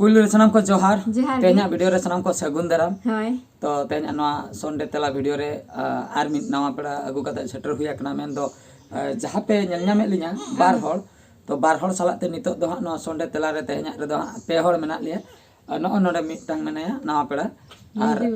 पुल सनाम को जोहार जोहार तेना वीडियो रे सनाम को सगुन दाराम होय तो तेना नवा संडे तेला वीडियो रे आर मिद नवा पेड़ा अगु कते सेटर हुया कना मेन दो जहाँ पे नेल नामे लिया बार हर तो बार हर साला ते नितो दो हां संडे तेला रे तेना रे दो पे हर मेना लिया नो नोडे मिटटांग मेनाया नवा पेड़ा और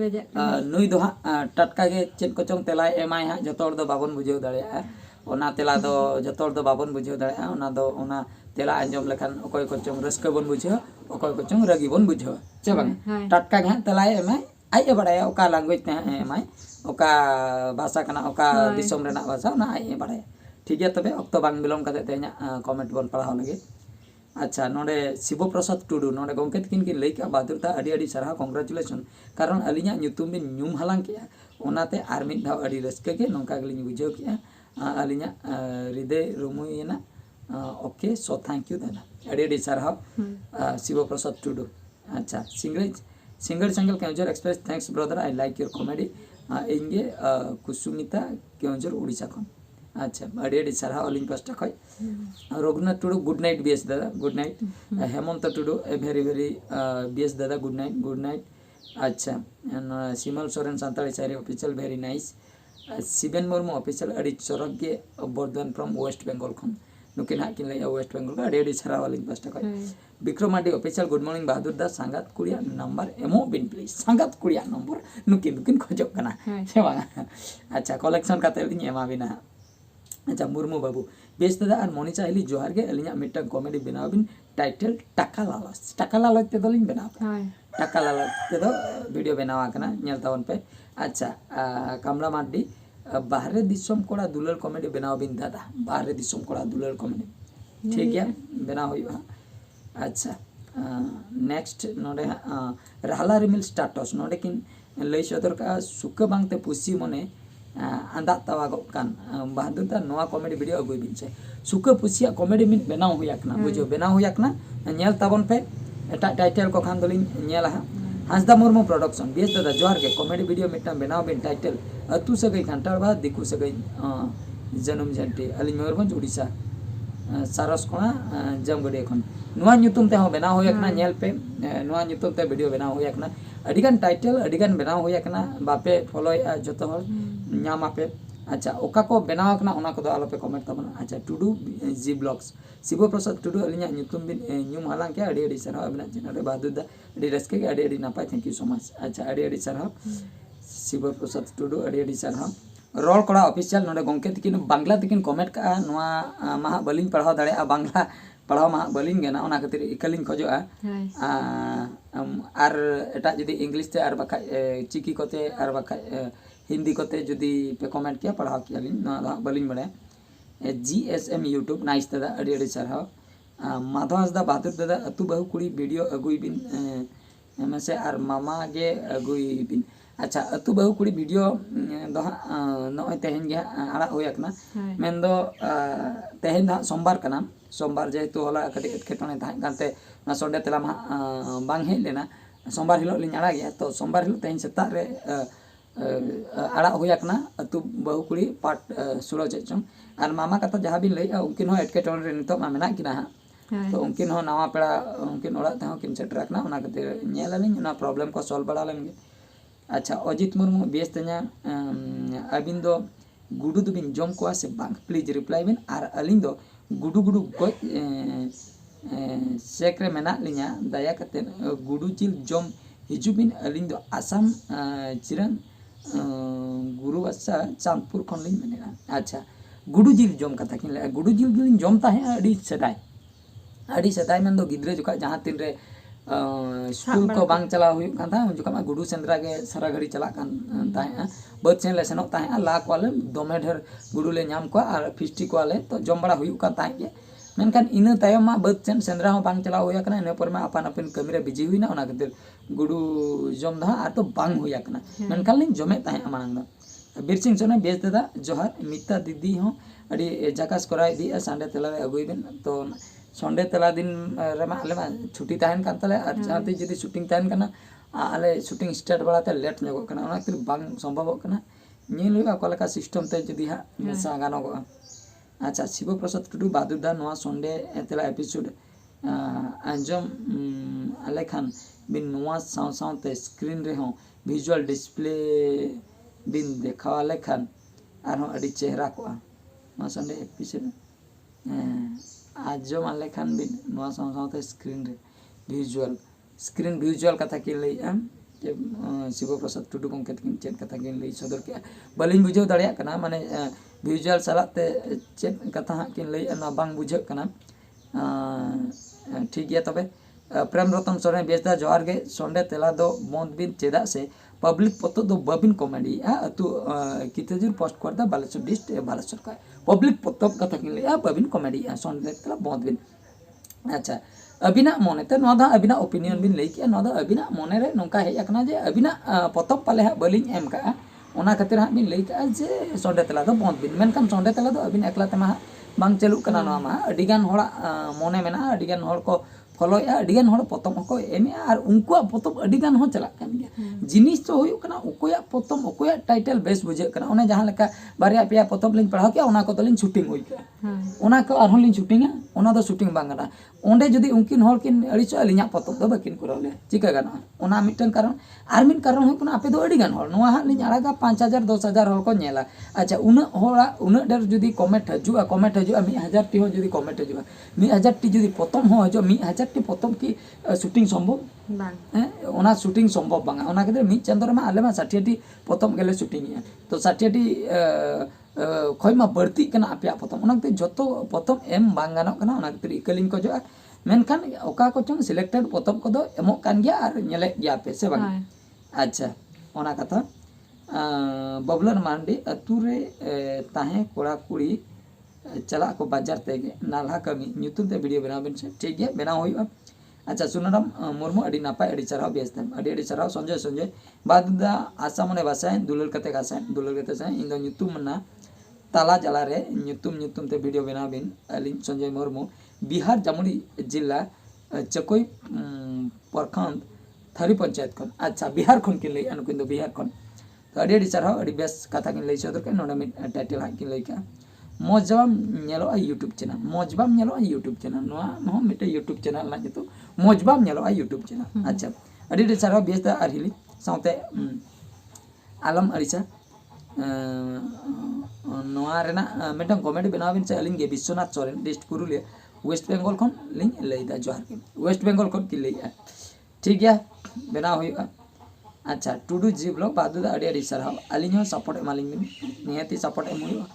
नुई दो हां टटका गे चेद कोचोंग तेला एमाय हां जतोर दो बाबन बुझेव दाड़ेया ओना तेला दो जतोर दो बाबन बुझेव दाड़ेया ओना दो ओना तेला आंजम लेखान अकोय कोचोंग रस्का बन बुझेव अकोय कोचोंग रगी बन बुझेव चे बांग टटका गे तेला एमाय आइ बड़ाया ओका लैंग्वेज ते एमाय ओका भाषा कना ओका दिसोम रेना भाषा ना आइ बड़ाया ठीक है तबे अक्तो बांग बिलोम कते तेना कमेंट बन पढ़ाव लगे अच्छा नोडे शिव प्रसाद टुडू नोडे गोंके तकिन की लैका बहादुरता अडी अडी सारा कांग्रेचुलेशन कारण अलिया ᱧᱩᱛᱩᱢ बिन ᱧᱩᱢ हालांग के ओनाते आर मिद धाव अडी रस्के के नोंका गलिन बुझेव के अलिया हृदय रुमुयना ओके सो थैंक यू दादा अडी अडी सारा शिव प्रसाद टुडू अच्छा सिंगल केंजर एक्सप्रेस thanks brother I like your comedy इंगे कुसुमिता केंजर उड़ीसा खन अच्छा अड़ी अड़ी सारा अलिंग पास्टा खय रघुनाथ टुडू गुड नाइट बीएस दादा good night Hemant Tudu a very very बीएस दादा गुड नाइट अच्छा सिमल सोरेन सांताली सारी official very nice Shiven Murmu official अड़ी चरक के बर्धमान फ्रॉम वेस्ट बंगाल खन नुकिन हां किन लैया वेस्ट बंगाल अड़ी अड़ी सारा अलिंग पास्टा खय विक्रमाडी ऑफिशियल गुड मॉर्निंग बहादुर दा सांगात कुड़िया नंबर एमो बिन प्लीज सांगात कुड़िया नंबर नुकिन खोजक कना से बांगा अच्छा कलेक्शन काते लिंग एमा बिना अच्छा मुर्मू बाबू बेस दादा और मनीषा हिली जोहार के अलिया मिट्टा कॉमेडी बनाव बिन टाइटल टाका लालच ते दलिन बनाव टाका लालच ते दो वीडियो बनावा कना नेल तावन पे अच्छा कमला माड्डी बाहरे दिसम कोड़ा दुलर कॉमेडी बनाव बिन दादा बाहरे दिसम कोड़ा दुलर कॉमेडी ठीक है बनाव हुआ अच्छा नेक्स्ट नोडे रहला रिमिल स्टाटस नोडे किन लई सदर का सुक बांगते पुसी मने आंदा तवागो कान बहादुर दा नोआ कॉमेडी वीडियो अगुई बिन से सुक पुसिया कॉमेडी मिन बनाव हुया कना बुझो बनाव हुया कना नेल ताबन पे एटा टाइटल को खान दलिन नेला हांसदा मुर्मू प्रोडक्शन बेस दादा जोहार के कॉमेडी वीडियो मिटा बनाव बिन टाइटल अतु सगई घंटार बा दिकु सगई जन्म जंटी अली मयूरभंज उड़ीसा सारस कोना जमगड़ी खन नुआ ᱧᱩᱛᱩᱢ ते हो बनाव होया कना नेल पे नुआ ᱧᱩᱛᱩᱢ ते वीडियो बनाव होया कना अडिगन टाइटल अडिगन बनाव होया कना बापे फॉलोया जतो हर ᱧामा पे अच्छा ओका को बनाव कना ओना को दो आलो पे कमेंट तबन अच्छा टुडू जी ब्लॉग्स शिव प्रसाद टुडू अलिया ᱧᱩᱛᱩᱢ बिन ᱧᱩᱢ हालांग के अडी अडी सारा अबिना चैनल बहादुर दा अडी रस्के के अडी नापाय थैंक यू सो मच अच्छा अडी अडी सारा शिव प्रसाद टुडू अडी अडी सारा रोल कोड़ा ऑफिशियल नोडे गोंके तकिन बांग्ला तकिन कमेंट का नुआ माहा बलिन पढ़ाव दाड़े बांग्ला पढ़ाव माहा बलिन गेना ओना खातिर इकलिन खोजोआ आर एटा जदी इंग्लिश ते आर बाखा चिकी कोते आर बाखा हिंदी कोते जदी पे कमेंट किया पढ़ाव किया लिन ना बलिन बड़े जीएसएम यूट्यूब नाइस दादा अडी अडी सरहाव माधव हांसदा बहादुर दादा अतु बहु कुड़ी वीडियो अगुई बिन एमसे आर मामा गे अगुई बिन अच्छा अतु बहु कुड़ी वीडियो दो नय तेहन गे आड़ा होया कना मेन दो तेहन दा सोमवार कना सोमवार जेहेतु होला कटी एटकेटने ताहें कानते ना संडे तेला मा बांग हेज लेना सोमवार हिलो लिन आड़ा गया तो सोमवार हिलो तेहन सेता रे आड़ा होया कना अतु बहु कुड़ी पार्ट 16 चेचों और मामा कथा जहां बिन लई उनकिन हो एटकेटने रे नितो मा मेना किना तो उनकिन हो नवा पेड़ा उनकिन ओड़ा ते हो किन सेटर रखना ओना कते नेलालिन ना प्रॉब्लम को सॉल्व बड़ा लेंगे अच्छा अजित मुर्मू बेस तन्या अबिन दो गुडू दो बिन जम कोआ से बांग प्लीज रिप्लाई बिन आर अलिन दो गुडू गoj सेक्रे मेना लिnya दया कते गुडू जिल जम हिजु बिन अलिन दो आसाम चिरन गुरु बच्चा चांदपुर खन लिन मेना अच्छा गुडू जिल जम कथा किन ले गुडू जिल गिलिन जम ताहे अडी सदाय मन दो गिद्रे जुका जहां तिन रे स्कूल को बांग चला हुई कान था जुका मा गुडू सेंद्रा के सारा घड़ी चला कान ताहे बद सेन ले सेनो ताहे लाख वाले दोमे ढेर गुडू ले नाम को और फिस्टी को वाले तो जम बड़ा हुई का ताहे के मेनखान इन तायम मा बद सेन सेंद्रा हो बांग चला हुई कना इन पर मा अपन अपन कमिरे बिजी हुई ना ओना खातिर गुडू जम दा आ तो बांग हुई कना मेनखान लिन जमे ताहे मानंग दा बिरसिंग सोना बेस दादा जोहार मिता दीदी हो अडी जकास कराई दी संडे तेला रे अगुई बिन तो संडे तेला दिन रे मा आले मा छुट्टी ताहेन कान तले और जहां जदी शूटिंग ताहेन कना आले शूटिंग स्टार्ट बड़ाते लेट ᱧᱚᱜᱚᱜ कना ओना खातिर बांग संभवक कना ᱧᱮᱞ हुआ कोलका सिस्टम ते जदी हा मेसा गानोगो अच्छा शिव प्रसाद टुडू बहादुर दा नवा संडे तेला एपिसोड आंजम आले खान बिन नोआ साव सावते स्क्रीन रे हो विजुअल डिस्प्ले बिन देखा आले खान आरो अड़ी चेहरा को मा संडे एपिसोड आंजम आले खान बिन नोआ साव सावते स्क्रीन रे विजुअल कथा की लई जे शिव प्रसाद टुडू गंके तकिन चेद कथा किन लई सदर के बलिन बुझाव दाड़िया कना माने विजुअल सालाते चेद कथा हा किन लई ना बांग बुझाव कना ठीक गया तबे प्रेम रतन सोरेन बेसदा जोहार गे सोंडे तेला दो बंद बिन चेदा से पब्लिक पतो दो बबिन कॉमेडी अतु कितेजुर पोस्ट करदा बालेश्वर डिस्ट बालेश्वर का पब्लिक पतो कथा किन लई बबिन कॉमेडी सोंडे तेला बंद बिन अच्छा अबिना मोनेते नोदा अबिना ओपिनियन बिन लई के नोदा अबिना मोने रे नोंका हेज अकना जे अबिना पतब पाले हा बलिन एम का ओना खातिर हा बिन लई का जे सोंडे तेला दो बंद बिन मेनकान सोंडे तेला दो अबिन एकला तेमा बांग चलू कना नोआ मा अडिगान होड़ा मोने मेना अडिगान होड़ को फॉलो या अडिगान होड़ पतम को एम आर उनको पतम अडिगान हो चला कान गया जिनिस तो हुयु कना उकोया पतम उकोया टाइटल बेस बुझे कना ओने जहां लेका बारिया पेया पतम लिन पढ़ा के ओना को तो लिन शूटिंग होई का ओना को आरहन लिन शूटिंगा ओना दो शूटिंग बांगना ओंडे जदी उनकिन होड़ किन अड़िचो अलिया पतम दो बाकिन कराले चिका गाना ओना मिटन कारण आर मिन कारण हो कना आपे दो अडिगान होड़ नोआ हा लिन आड़ागा 5000 10000 होड़ को नेला अच्छा उना होड़ा उना डर जदी कमेंट हजुआ 1000 टी हो जदी कमेंट हजुआ 1000 टी जदी पतम हो हजुआ 1000 टी पतम की शूटिंग संभव बांग ओना शूटिंग संभव बांगा ओना के मी चंदर मा आले मा 60 टी पतम गेले शूटिंग तो 60 टी खोयमा बढ़ती कना आपया पतम ओना ते जतो पतम एम बांगानो कना ओना के इकलिंग को जो मेनखान ओका को चंग सिलेक्टेड पतम को दो एमो कान गया और नेले गया पे से बांग अच्छा ओना कथा बबलर मांडी अतुरे ताहे कोड़ा कुड़ी चला को बाजार तेगे नाला कमी ᱧᱩᱛᱩᱢ ते वीडियो बनाव बिन से ठीक है बनाव होय अच्छा सुनराम मुर्मू अडी नापाय अडी चराव बेस्तेम अडी चराव संजय बाददा आसा मने बासाय दुलल कते साय इन दो ᱧᱩᱛᱩᱢ ना ताला जला रे ᱧᱩᱛᱩᱢ ते वीडियो बनाव बिन अलिन संजय मुर्मू बिहार जामुड़ी जिला चकोई प्रखंड थारी पंचायत खन अच्छा बिहार खन किन लई अनकिन दो बिहार खन तो अडी चराव अडी बेस कथा किन लई सदर के नोडा मिट टाइटल हा किन लई का मौजबाम नेलो यूट्यूब चैनल नोआ हो मिटे यूट्यूब चैनल ना जेतु मौजबाम नेलो यूट्यूब चैनल अच्छा अडी सारा बेसदा आरहिली साउते आलम अरिसा नोआ रेना मिटन कमेडी बनाव बिन से अलिंग गे विश्वनाथ सोरेन डिस्ट पुरुलिया वेस्ट बेंगल खन लिंग लईदा जोहार के वेस्ट बेंगल खन कि लईया ठीक गया बनाव होइबा अच्छा टुडू जी ब्लॉग बादुदा अडी सारा अलिंग हो सपोर्ट एमालिंग बिन नियति सपोर्ट एम होइबा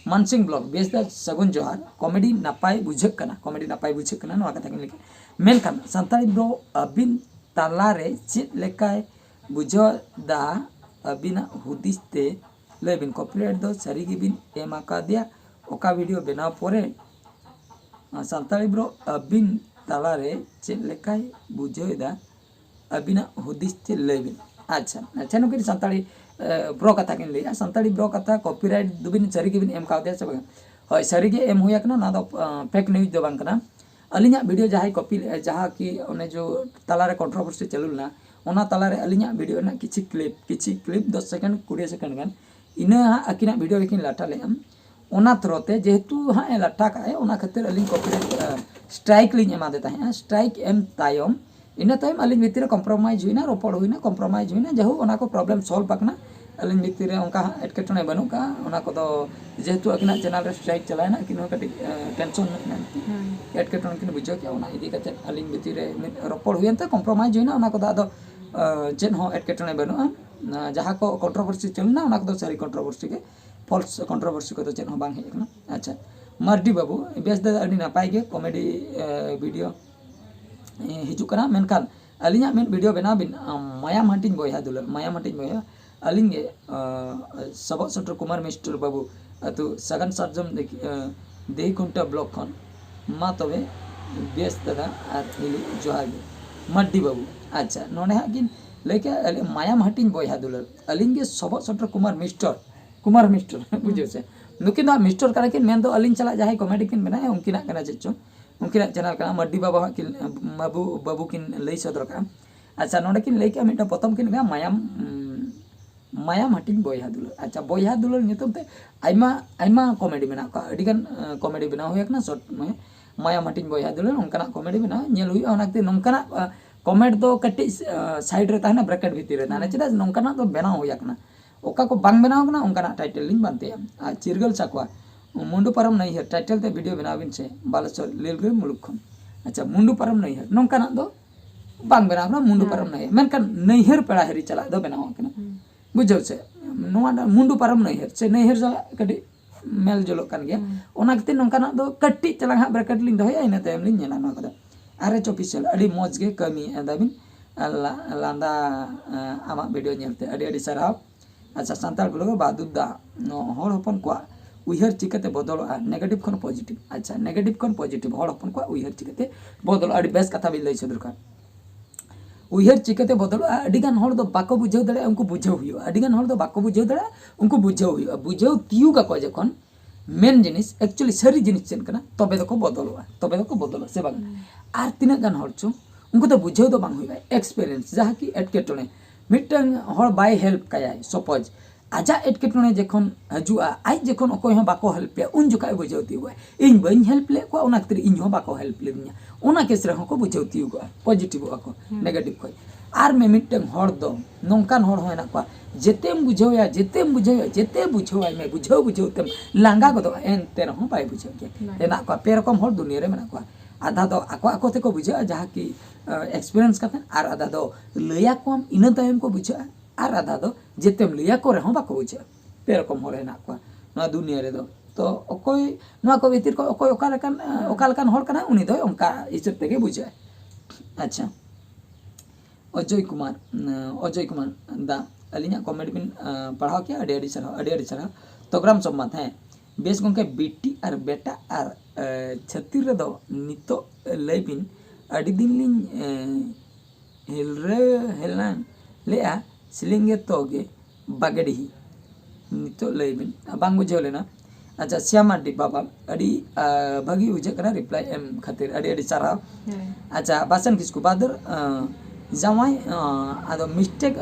मानसिंग ब्लॉग बेसदा सगुन जोहार कॉमेडी नापाय बुझक कना नोआ कथा किन लेके मेनखान संताली ब्रो अबिन ताला रे चेद लेकाय बुझो दा अबिना हुदिस ते लेबिन कॉपीराइट दो सरी गी बिन एम आका दिया ओका वीडियो बनाव पोरे संताली ब्रो अबिन ताला रे चेद लेकाय बुझो दा अबिना हुदिस ते लेबिन अच्छा नुकिन संताली ब्रो कथा किन लैया संताली ब्रो कथा कॉपीराइट दुबिन सरी गिबिन एम कावदे से होय सरी गे एम हुया कना ना दो फेक न्यूज दो बांग कना अलिया वीडियो जहां कॉपी जहां की ओने जो तला रे कंट्रोवर्सी चलुलना ओना तला रे अलिया वीडियो ना किछि क्लिप 10 सेकंड 20 सेकंड गान इना अकिना वीडियो लेकिन लाटा ले ओना थ्रोते जेहेतु हां लाटा का ओना खातिर अलिन कॉपीराइट स्ट्राइक लिन एमा देता है स्ट्राइक एम तायम इन टाइम अलिन भीतर कॉम्प्रोमाइज हुईना रोपड़ हुईना कॉम्प्रोमाइज हुईना जहु ओना को प्रॉब्लम सॉल्व पाकना अलिन भीतर उनका एटकेटने बनू का ओना को तो जेहेतु अकिना चैनल रे स्ट्राइक चलायना किनो कटी टेंशन एटकेटने किन बुझो क्या ओना इदी कते अलिन भीतर रोपड़ हुईनते कॉम्प्रोमाइज हुईना ओना को दादो चेन हो एटकेटने बनू जहां को कंट्रोवर्सी चलना ओना को सारी कंट्रोवर्सी के फॉल्स कंट्रोवर्सी को तो चेन हो बांग हेकना अच्छा मार्डी बाबू बेस दा अडी नापाय गे कॉमेडी वीडियो हिजुकना मेनखान अलिया मेन वीडियो बना बिन मायाम हटिंग बॉय दुलर मायाम हटिंग बॉय अलिंगे सबक सटर कुमार मिस्टर बाबू अतु सगन सरजम देही कुंटा ब्लॉक खन मा तबे बेस दादा आर हिली जोहार गे मड्डी बाबू अच्छा नोने हा किन लेके मायाम हटिंग बॉय दुलर अलिंगे सबक सटर कुमार मिस्टर बुझो से नुकिन दा मिस्टर करा किन मेन दो अलिंग चला जाय कॉमेडी किन बना उनकिना कना चेचो उनकिना चैनल का मड्डी बाबा किन बाबू किन लई सदर का अच्छा नोडे किन लई के मिटा प्रथम किन गा मायाम हटिंग बॉय दुलर अच्छा बॉय दुलर नितुम ते आइमा कॉमेडी बना का अडिगन कॉमेडी बना होय ना शॉर्ट में माया माटिन बोया दुलार उनका कॉमेडी बना नेल हुआ ओना खातिर नोंका कमेंट दो कटी साइड रे ताहना ब्रैकेट भीतर रे ताहना चेदा नोंका दो बनाव हुया कना ओका को बांग बनाव कना उनका टाइटल लिंग बनते आ चिरगल चाकवा मुंडू परम नहीं है टाइटल ते वीडियो बनाव बिन से बालेश्वर लेलगे मुलुक खन अच्छा मुंडू परम नहीं है नोंका दो बांग बनाव ना मुंडू परम नहीं है मेनकान नैहर पेड़ा हेरी चला दो बनाव कना बुझो से नोआ मुंडू परम नैहर से नैहर चला कटी मेल जुलो कान गया ओना खातिर नोंका दो कटी चला हा ब्रैकेट लिंग दोया इना तायम लिंग नेला ना कदा आरे ऑफिशियल अड़ी मौज गे कमी दाबिन लांदा आमा वीडियो नेलते अड़ी अड़ी सराव अच्छा सांताल ब्लॉग बादुदा हर हपन को उइहर चिकते बदलवा नेगेटिव खन पॉजिटिव अच्छा नेगेटिव खन पॉजिटिव हर हपन को उइहर चिकते बदल अड़ी बेस कथा बि लई सदर का उइहर चिकते बदल अडिगान हर दो बाको बुझाव दड़े उनको बुझाव हुयो अडिगान हर दो बाको बुझाव दड़े उनको बुझाव हुयो बुझाव तियु का को जखन मेन जिनिस एक्चुअली सारी जिनिस चेन कना तबे दो को बदलवा से बाग आर तिना गान हर चो उनको तो बुझाव दो बांग हुयो एक्सपीरियंस जहा की एटकेटोने मिटन हर बाय हेल्प काया सपोज आजा एटकेटोने जखन हजुआ आई जखन अकोय हो बाको हेल्प पे उन जुका बुझावती हुआ इन बइन हेल्प ले को ओना खातिर इन हो बाको हेल्प लेनिया ओना केस रे को बुझावती हुआ पॉजिटिव को नेगेटिव को आर में मिटन हर दो नोंकान हर होना को जेतेम बुझावया जेते बुझावय में बुझाव तेम लांगा गदो एनते रहो बाय बुझाव के एना को पे रकम हर दुनिया रे मेना को आधा दो आको ते को बुझा जहा की एक्सपीरियंस करते आर आधा दो लया कम इना तायम को बुझा आर आधा दो जेतेम लया को रहो बाको बुझा पे रकम हर हेना को ना दुनिया रे दो तो अकोय ना को भीतर को अकोय ओकालकान हर कना उनी दो उनका हिसाब तेगे बुझा अच्छा अजय कुमार दा अलिना कमेंट बिन पढ़ाओ क्या अड़ी सरा तोग्राम सम्मत है बेस गंके बेटी और बेटा और छत्तीर रे दो नितो लय बिन अड़ी दिन लिन हेलना लेआ सिलिंगे तोगे बागड़ी नितो लय बिन बांग बुझाव लेना अच्छा श्यामा डी बाबा अड़ी भागी उजे करा रिप्लाई एम खातिर अड़ी सारा अच्छा बासन किसको बादर जावाई आदो मिस्टेक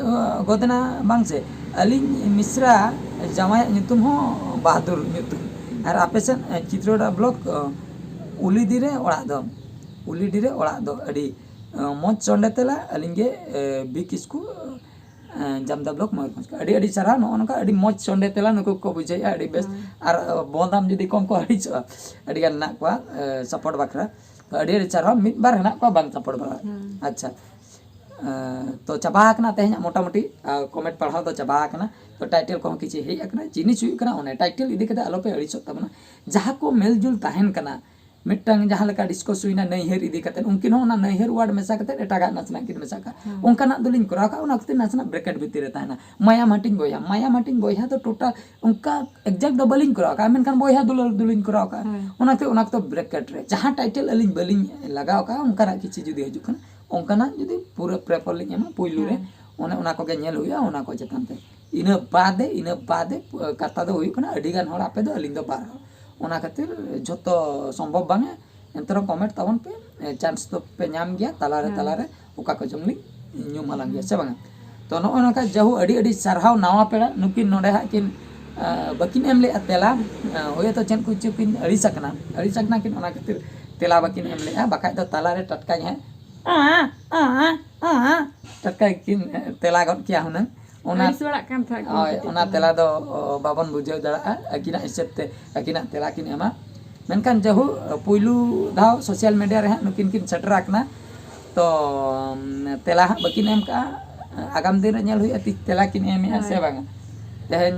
गोदना बांग से अलिन मिश्रा जावाई नितुम हो बहादुर नितुम और आपेसन चित्रोड़ा ब्लॉक उलीदिरे ओड़ा दो अड़ी मौज चंडे तेला अलिंगे बी किसको जामदा ब्लॉक मयूरभंज अड़ी सारा नोनका अड़ी मौज चंडे तेला नुको को बुझाई अड़ी बेस और बोंदाम जदी कम को अड़ी अड़ी गान ना को सपोर्ट बखरा अड़ी सारा मिद बार हना को बांग सपोर्ट बखरा अच्छा तो चाबाकना तेहना मोटामुटी कमेंट पढ़ाओ तो चाबाकना तो टाइटल को किसी हेज अकना जिनिस हुई कना ओने टाइटल इदी कते आलोपे अड़िसो तबना जहां को मेलजुल ताहेन कना मिटंग जहां लका डिस्कस हुईना नैहर इदी कते उनकिन होना नैहर वार्ड मेसा कते एटागा नसना किन मेसा का उनकाना दुलिन करा का उना कते नसना ब्रैकेट भीतर ताहेना माया माटिन बोया तो टोटल उनका एग्जैक्ट दो बलिन करा का मेनकान बोया दुलिन करा का उना तो ब्रैकेट रे जहां टाइटल अलिन बलिन लगाव का उनका किसी जुदी हजु कना उनकाना जुदी पूरा प्रेफर लिंग एमा पुइलु रे ओना को गे नेल हुया ओना को चेतन ते इना बादे कथा दो हुई कना अडी गान हर आपे दो अलिंग दो बार ओना खातिर जतो संभव बांगे एंतरो कमेंट तावन पे चांस तो पे नाम गया तालारे ओका को जंगली न्यू मालांग गया से बांगे तो नो का जहु अडी सरहाव नावा पेड़ा नुकिन नोडे हा किन बकिन एम ले तेला होय तो चेन कुछ किन अड़ी सकना किन ओना खातिर तेला बकिन एम ले बाका दो तालारे टटका है टटका किन तेला गन किया हुनन ओना तेला दो बाबन बुझाव दड़ा अकिना हिसाबते अकिना तेला किन एमा मेनकान जहु पुइलू धाव सोशल मीडिया रे नुकिन किन सेटराकना तो तेला बकिन एम का आगाम दिन रे नेल हुई अति तेला किन एम से बांगा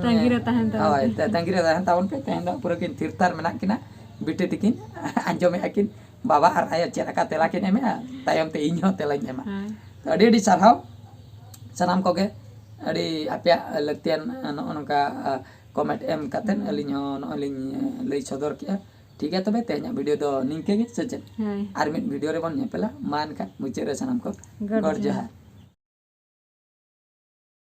तंगिरे ताहन तावन पे तेहन दा पूरा किन थिरतार मेना किना बिटे तिकिन आंजोमे अकिन बाबा और आया चेका तेला किन एम तायम ते इញतेला एमा तो अडी सरहाव सनाम कोगे अड़ी आपया लगतियान नोनका कमेंट एम कातेन अलिन अलिन लई सदर किया ठीक है तबे तेहना वीडियो दो निंके गे सचन आर मिड वीडियो रे बन नेपेला मान का मुचे रे सनाम को गड जहा।